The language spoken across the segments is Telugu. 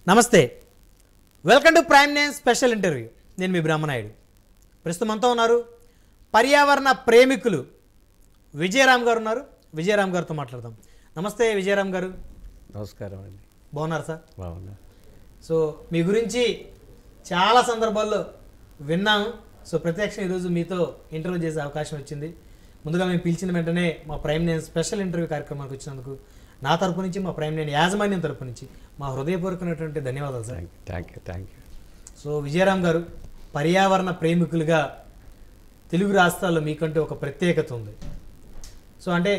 నమస్తే, welcome to prime nine special interview. నేను మీ బ్రహ్మనాయుడు. ప్రస్తుతం అంతా ఉన్నారు పర్యావరణ ప్రేమికులు విజయరామ్ గారు ఉన్నారు. విజయరామ్ గారితో మాట్లాడదాం. నమస్తే విజయరామ్ గారు. నమస్కారం అండి. బాగున్నారు సార్? బాగున్నా. సో మీ గురించి చాలా సందర్భాల్లో విన్నాము. సో ప్రత్యక్షం ఈరోజు మీతో ఇంటర్వ్యూ చేసే అవకాశం వచ్చింది. ముందుగా మేము పిలిచిన వెంటనే మా ప్రైమ్ నైన్ స్పెషల్ ఇంటర్వ్యూ కార్యక్రమానికి వచ్చినందుకు నా తరపు నుంచి, మా ప్రైమ్ నైన్ యాజమాన్యం తరపు నుంచి మా హృదయపూర్వకమైనటువంటి ధన్యవాదాలు sir. Thank you. So Vijayaram గారు, పర్యావరణ ప్రేమికులుగా తెలుగు రాష్ట్రాల్లో మీకంటూ ఒక ప్రత్యేకత ఉంది. సో అంటే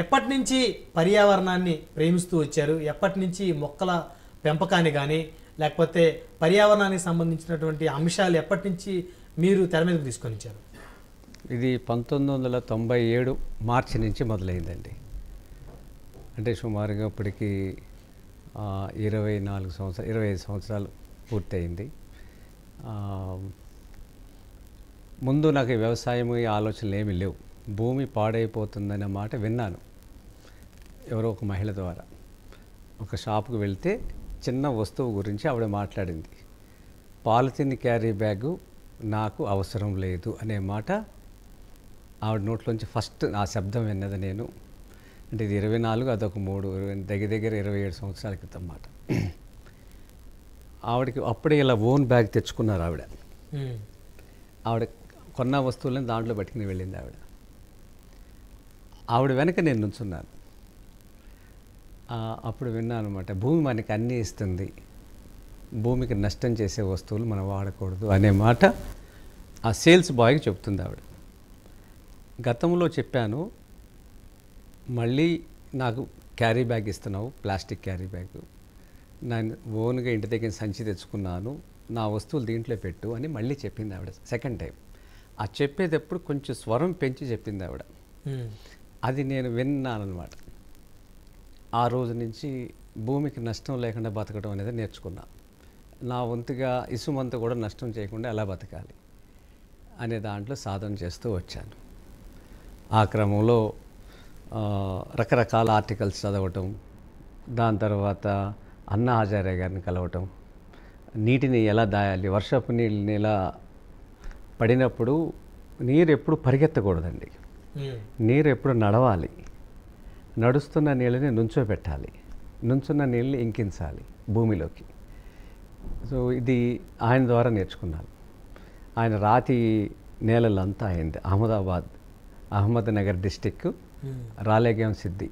ఎప్పటి నుంచి పర్యావరణాన్ని ప్రేమిస్తూ వచ్చారు? ఎప్పటి నుంచి మొక్కల పెంపకాన్ని కానీ లేకపోతే పర్యావరణానికి సంబంధించినటువంటి అంశాలు ఎప్పటి నుంచి మీరు తెర మీదకు తీసుకొని వచ్చారు? ఇది 1997 మార్చి నుంచి మొదలైందండి. అంటే సుమారుగా ఇప్పటికి 25 సంవత్సరాలు పూర్తయింది. ముందు నాకు వ్యవసాయం ఆలోచనలు ఏమీ లేవు. భూమి పాడైపోతుందనే మాట విన్నాను ఎవరో ఒక మహిళ ద్వారా. ఒక షాపుకి వెళ్తే చిన్న వస్తువు గురించి ఆవిడ మాట్లాడింది. పాలిథిన్ క్యారీ బ్యాగు నాకు అవసరం లేదు అనే మాట ఆవిడ నోట్లోంచి ఫస్ట్ ఆ శబ్దం విన్నది నేను. అంటే ఇది 24, అదొక 3, దగ్గర 27 సంవత్సరాల క్రితం మాట. ఆవిడకి అప్పుడే ఇలా ఓన్ బ్యాగ్ తెచ్చుకున్నారు ఆవిడ. ఆవిడ కొన్న వస్తువులను దాంట్లో పట్టుకుని వెళ్ళింది ఆవిడ వెనక నేను నుంచున్నాను. అప్పుడు విన్నాను అనమాట, భూమి మనకి అన్నీ ఇస్తుంది, భూమికి నష్టం చేసే వస్తువులు మనం వాడకూడదు అనే మాట ఆ సేల్స్ బాయ్కి చెప్తుంది ఆవిడ. గతంలో చెప్పాను, మళ్ళీ నాకు క్యారీ బ్యాగ్ ఇస్తున్నావు, ప్లాస్టిక్ క్యారీ బ్యాగ్, నేను ఓన్గా ఇంటి దగ్గర సంచి తెచ్చుకున్నాను, నా వస్తువులు దీంట్లో పెట్టు అని మళ్ళీ చెప్పింది ఆవిడ సెకండ్ టైం. ఆ చెప్పేటప్పుడు కొంచెం స్వరం పెంచి చెప్పింది ఆవిడ. అది నేను విన్నానమాట. ఆ రోజు నుంచి భూమికి నష్టం లేకుండా బతకడం అనేది నేర్చుకున్నా. నా వంతుగా ఇసుమంతా కూడా నష్టం చేయకుండా ఎలా బతకాలి అనే దాంట్లో సాధన చేస్తూ వచ్చాను. ఆ క్రమంలో రకరకాల ఆర్టికల్స్ చదవటం, దాని తర్వాత అన్నా హజారే గారిని కలవటం, నీటిని ఎలా దాయాలి, వర్షపు నీళ్ళని ఎలా పడినప్పుడు నీరు ఎప్పుడు పరిగెత్తకూడదండి, నీరు ఎప్పుడు నడవాలి, నడుస్తున్న నీళ్ళని నుంచోబెట్టాలి, నుంచున్న నీళ్ళని ఇంకించాలి భూమిలోకి. సో ఇది ఆయన ద్వారా నేర్చుకున్నాను. ఆయన రాతి నేలలంతా అయింది. అహ్మద్నగర్ డిస్టిక్, రాలేగాం సిద్ధి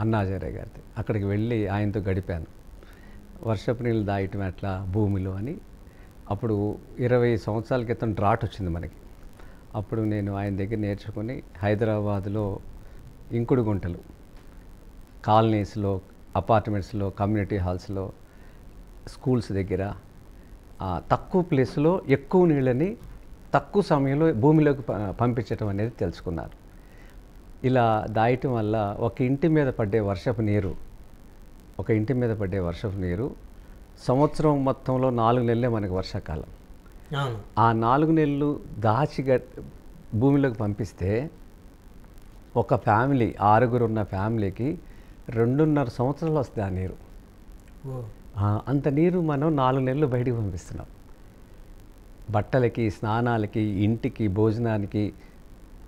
అన్నా హజారే గారిది. అక్కడికి వెళ్ళి ఆయనతో గడిపాను. వర్షపు నీళ్ళు దాయటం ఎట్లా భూమిలో అని. అప్పుడు 20 సంవత్సరాల క్రితం డ్రాట్ వచ్చింది మనకి. అప్పుడు నేను ఆయన దగ్గర నేర్చుకుని హైదరాబాదులో ఇంకుడు గుంటలు, కాలనీస్లో, అపార్ట్మెంట్స్లో, కమ్యూనిటీ హాల్స్లో, స్కూల్స్ దగ్గర తక్కువ ప్లేస్లో ఎక్కువ నీళ్ళని తక్కువ సమయంలో భూమిలోకి పంపించడం అనేది తెలుసుకున్నారు. ఇలా దాయటం వల్ల ఒక ఇంటి మీద పడ్డే వర్షపు నీరు సంవత్సరం మొత్తంలో 4 నెలలే మనకి వర్షాకాలం. ఆ 4 నెలలు దాచి భూమిలోకి పంపిస్తే ఒక ఫ్యామిలీ, 6 ఉన్న ఫ్యామిలీకి 2.5 సంవత్సరాలు వస్తుంది ఆ నీరు. అంత నీరు మనం 4 నెలలు బయటికి పంపిస్తున్నాం. బట్టలకి, స్నానాలకి, ఇంటికి, భోజనానికి,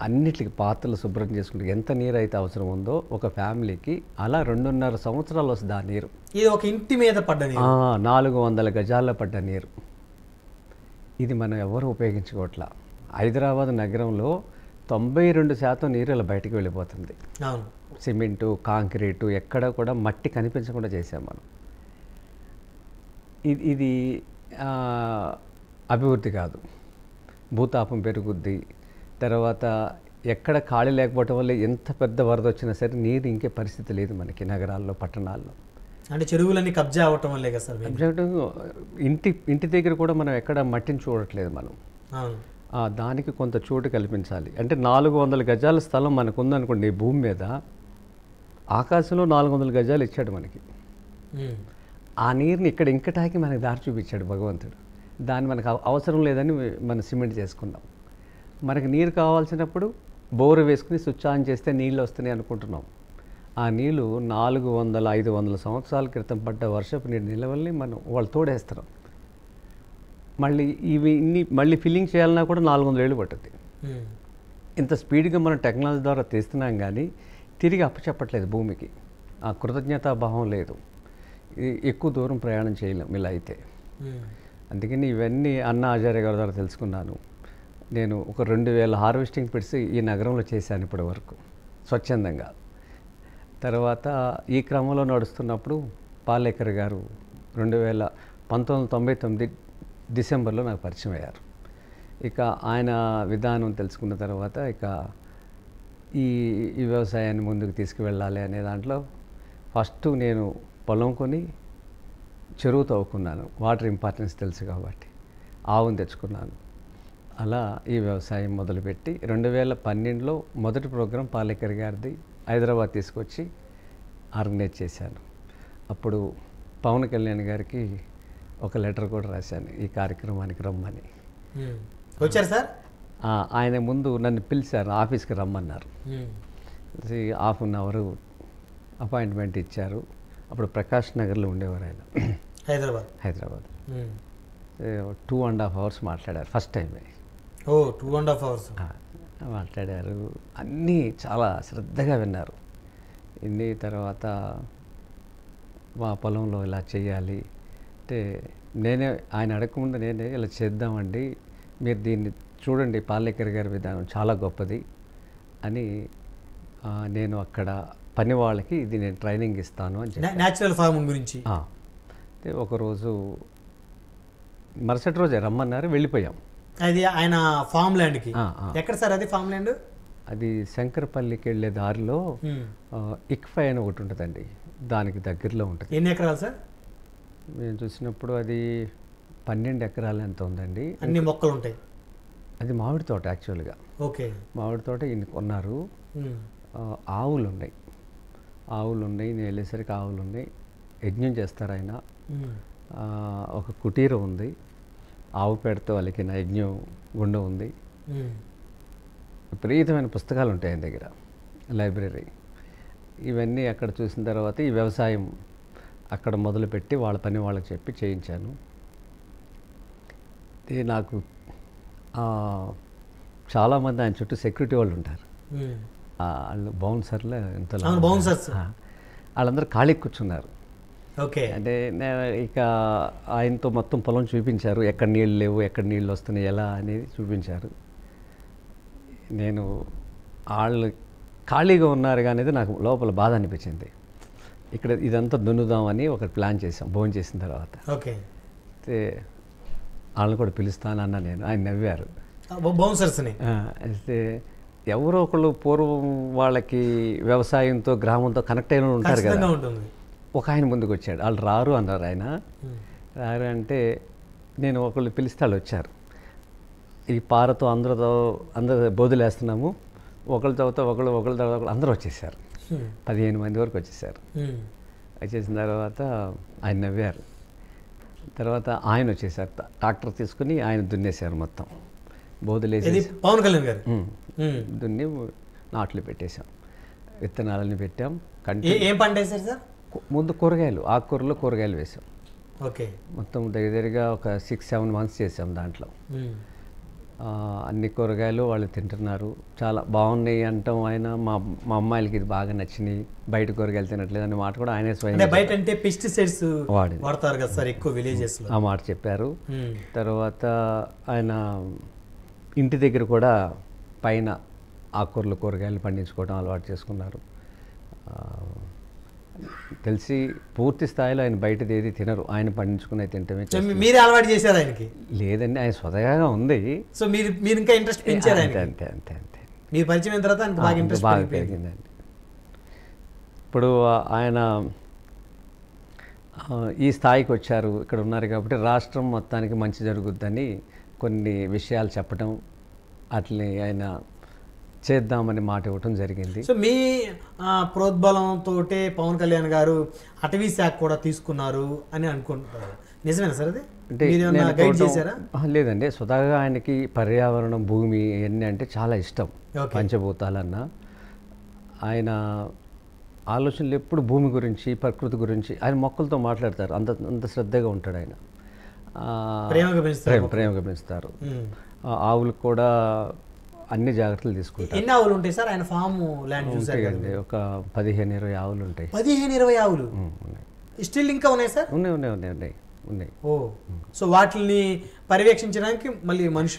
అన్నిటికి, పాత్రలు శుభ్రం చేసుకుంటే ఎంత నీరు అయితే అవసరం ఉందో ఒక ఫ్యామిలీకి అలా 2.5 సంవత్సరాలు వస్తుంది ఆ నీరు. ఇది ఒక ఇంటి మీద పడ్డ నీరు, 400 గజాల్లో పడ్డ నీరు. ఇది మనం ఎవరు ఉపయోగించుకోవట్లా. హైదరాబాద్ నగరంలో 92% నీరు ఇలా బయటికి వెళ్ళిపోతుంది. సిమెంటు, కాంక్రీటు, ఎక్కడ కూడా మట్టి కనిపించకుండా చేసాం మనం. ఇది అభివృద్ధి కాదు, భూతాపం పెరుగుద్ది. తర్వాత ఎక్కడ ఖాళీ లేకపోవటం వల్ల ఎంత పెద్ద వరద వచ్చినా సరే నీరు ఇంకే పరిస్థితి లేదు మనకి నగరాల్లో, పట్టణాల్లో. అంటే చెరువులన్నీ కబ్జా అవ్వటం వల్లే కదా సార్. ఇంటి దగ్గర కూడా మనం ఎక్కడ మట్టిని చూడట్లేదు మనం. దానికి కొంత చోటు కల్పించాలి. అంటే 400 గజాల స్థలం మనకు ఉందనుకోండి భూమి మీద, ఆకాశంలో 400 గజాలు ఇచ్చాడు మనకి. ఆ నీరుని ఇక్కడ ఇంకటాకి మనకి దారి చూపించాడు భగవంతుడు. దాన్ని మనకు అవసరం లేదని మనం సిమెంట్ చేసుకున్నాం. మనకి నీరు కావాల్సినప్పుడు బోరు వేసుకుని స్విచ్ ఆన్ చేస్తే నీళ్ళు వస్తున్నాయి అనుకుంటున్నాం. ఆ నీళ్ళు 400-500 సంవత్సరాల క్రితం పడ్డ వర్షపు నీరు నిలవల్ని మనం వాళ్ళు తోడేస్తారు. మళ్ళీ మళ్ళీ ఫిల్లింగ్ చేయాలన్నా కూడా 400 ఏళ్ళు పట్టుద్ది. ఇంత స్పీడ్గా మనం టెక్నాలజీ ద్వారా తీస్తున్నాం కానీ తిరిగి అప్పచెప్పట్లేదు భూమికి. ఆ కృతజ్ఞతాభావం లేదు. ఎక్కువ దూరం ప్రయాణం చేయలేం ఇలా అయితే. అందుకని ఇవన్నీ అన్నా హజారే గారి ద్వారా తెలుసుకున్నాను. నేను ఒక 2000 హార్వెస్టింగ్ పిట్స్ ఈ నగరంలో చేశాను ఇప్పటి వరకు స్వచ్ఛందంగా. తర్వాత ఈ క్రమంలో నడుస్తున్నప్పుడు పాలేకర్ గారు 1999 డిసెంబర్లో నాకు పరిచయం అయ్యారు. ఇక ఆయన విధానం తెలుసుకున్న తర్వాత ఇక ఈ వ్యవసాయాన్ని ముందుకు తీసుకువెళ్ళాలి అనే దాంట్లో ఫస్ట్ నేను పొలం కొని చెరువు తవ్వుకున్నాను. వాటర్ ఇంపార్టెన్స్ తెలుసు కాబట్టి ఆవును తెచ్చుకున్నాను. అలా ఈ వ్యవసాయం మొదలుపెట్టి 2012లో మొదటి ప్రోగ్రాం పాలేకర్ గారిది హైదరాబాద్ తీసుకొచ్చి ఆర్గనైజ్ చేశాను. అప్పుడు పవన్ కళ్యాణ్ గారికి ఒక లెటర్ కూడా రాశాను ఈ కార్యక్రమానికి రమ్మని. వచ్చారు సార్? ఆయన ముందు నన్ను పిలిచారు, ఆఫీస్కి రమ్మన్నారు. ½ అపాయింట్మెంట్ ఇచ్చారు. అప్పుడు ప్రకాష్ నగర్లో ఉండేవారు ఆయన, హైదరాబాద్. 2.5 hours మాట్లాడారు ఫస్ట్ టైమే. 2.5 hours మాట్లాడారు. అన్నీ చాలా శ్రద్ధగా విన్నారు. ఇన్ని తర్వాత మా పొలంలో ఇలా చేయాలి అంటే నేనే ఆయన అడగకముందు నేనే ఇలా చేద్దామండి, మీరు దీన్ని చూడండి, పాలేకర్ గారి విధానం చాలా గొప్పది అని నేను అక్కడ పని వాళ్ళకి ఇది నేను ట్రైనింగ్ ఇస్తాను అని చెప్పి న్యాచురల్ ఫార్మింగ్ గురించి ఒకరోజు మరుసటి రోజే రమ్మన్నారు, వెళ్ళిపోయాం. అది ఆయన ఫామ్ ల్యాండ్కి. ఎక్కడ సార్ అది ఫామ్ ల్యాండ్? అది శంకరపల్లికి వెళ్ళే దారిలో ఇక్ఫై అని ఒకటి ఉంటుందండి, దానికి దగ్గరలో ఉంటుంది. ఎన్ని ఎకరాలు సార్? మేము చూసినప్పుడు అది 12 ఎకరాలు ఎంత ఉందండి. అన్ని మొక్కలు ఉంటాయి. అది మామిడి తోట యాక్చువల్గా. ఓకే. మామిడి తోట ఇన్ని కొన్నారు. ఆవులు ఉన్నాయి. నేను వెళ్ళేసరికి ఆవులు ఉన్నాయి. యజ్ఞం చేస్తారు ఆయన. ఒక కుటీరం ఉంది, ఆవు పేడతో అలికిన యజ్ఞం గుండం ఉంది. విపరీతమైన పుస్తకాలు ఉంటాయి ఆయన దగ్గర, లైబ్రరీ. ఇవన్నీ అక్కడ చూసిన తర్వాత ఈ వ్యవసాయం అక్కడ మొదలుపెట్టి వాళ్ళ పని వాళ్ళకి చెప్పి చేయించాను. నాకు చాలామంది ఆయన చుట్టూ సెక్యూరిటీ వాళ్ళు ఉంటారు. వాళ్ళు బౌన్సర్లు ఎంతలో వాళ్ళందరూ ఖాళీ కూర్చున్నారు. ఓకే. అంటే ఇక ఆయనతో మొత్తం పొలం చూపించారు, ఎక్కడ నీళ్ళు లేవు, ఎక్కడ నీళ్ళు వస్తున్నాయి, ఎలా అనేది చూపించారు. నేను వాళ్ళు ఖాళీగా ఉన్నారు అనేది నాకు లోపల బాధ అనిపించింది. ఇక్కడ ఇదంతా దున్నుదామని ఒక ప్లాన్ చేసాం భోజనం చేసిన తర్వాత. ఓకే. అయితే వాళ్ళని కూడా పిలుస్తానన్నా నేను. ఆయన నవ్వారు. బౌన్సర్స్ని. అయితే ఎవరో ఒకళ్ళు పూర్వం వాళ్ళకి వ్యవసాయంతో గ్రామంతో కనెక్ట్ అయిన ఉంటారు కదా. ఒక ఆయన ముందుకు వచ్చాడు. వాళ్ళు రారు అన్నారు. ఆయన రారు అంటే నేను ఒకళ్ళు పిలిస్తే వాళ్ళు వచ్చారు. ఈ పారతో అందరూ బోధులు వేస్తున్నాము, ఒకళ్ళు తర్వాత ఒకళ్ళు తర్వాత అందరూ వచ్చేసారు. 15 మంది వరకు వచ్చేసారు. వచ్చేసిన తర్వాత ఆయన నవ్వారు. తర్వాత ఆయన వచ్చేసారు, ట్రాక్టర్ తీసుకుని ఆయన దున్నేశారు మొత్తం. బోధులేసి పవన్ కళ్యాణ్ గారు దున్ని నాట్లు పెట్టేశాం, విత్తనాలని పెట్టాం. ఏం పంట వేశారు సార్? ముందు ఆకుకూరలు కూరగాయలు వేసాం. ఓకే. మొత్తం దగ్గరగా ఒక 6-7 months చేసాం. దాంట్లో అన్ని కూరగాయలు వాళ్ళు తింటున్నారు, చాలా బాగున్నాయి అంటాం. ఆయన మా అమ్మాయిలకి ఇది బాగా నచ్చినాయి, బయట కూరగాయలు తినట్లేదు అనే మాట కూడా ఆయనే స్వయం. బయట అంటే పెస్టిసైడ్స్ వాడతారు కదా సార్ ఎక్కువ విలేజెస్లో, ఆ మాట చెప్పారు. తర్వాత ఆయన ఇంటి దగ్గర కూడా పైన ఆకుకూరలు కూరగాయలు పండించుకోవడం అలవాటు చేసుకున్నారు. తెలిసి పూర్తి స్థాయిలో ఆయన బయటది ఏది తినరు, ఆయన పండించుకునే తింటమే. మీరే అలవాటు చేశారు ఆయనకి? లేదండి, ఆయన స్వతహాగా ఉంది. సో మీరు ఇంకా ఇంట్రెస్ట్ పెంచారు? అంతే. మీరు పరిచయం అయిన తర్వాత బాగా ఇంట్రెస్ట్ బాగా పెరిగిందండి. ఇప్పుడు ఆయన ఈ స్థాయికి వచ్చారు, ఇక్కడ ఉన్నారు కాబట్టి రాష్ట్రం మొత్తానికి మంచి జరుగుద్దని కొన్ని విషయాలు చెప్పడం, అట్లనే ఆయన చేద్దామని మాట ఇవ్వటం జరిగింది. సో మీ ప్రోద్బలంతో పవన్ కళ్యాణ్ గారు అటవీ శాఖ కూడా తీసుకున్నారు అని అనుకుంటున్నారు, నిజమేనా సార్? అది అంటే గైడ్ చేశారా? లేదండి, స్వతహాగా ఆయనకి పర్యావరణం, భూమి ఇవన్నీ అంటే చాలా ఇష్టం. పంచభూతాలన్నా ఆయన ఆలోచనలు ఎప్పుడు భూమి గురించి ప్రకృతి గురించి ఆయన మొక్కలతో మాట్లాడతారు, అంత అంత శ్రద్ధగా ఉంటాడు ఆయన. ప్రేమగా పెంచుతారు. ప్రేమగా పెంచుతారు. ఆవులకు కూడా అన్ని జాగ్రత్తలు తీసుకుంటారు. ఎన్ని ఆవులు ఉంటాయి సార్ ఆయన ఫామ్ ల్యాండ్ చూసారు? ఉంటాయండి, ఒక 15-20 ఆవులు ఉంటాయి. 15-20 ఆవులు ఉన్నాయి. స్టిల్ ఇంకా ఉన్నాయి సార్? ఉన్నాయి ఉన్నాయి ఉన్నాయి ఉన్నాయి ఉన్నాయి. ఓ, సో వాటిని పర్యవేక్షించడానికి మళ్ళీ మనుషులు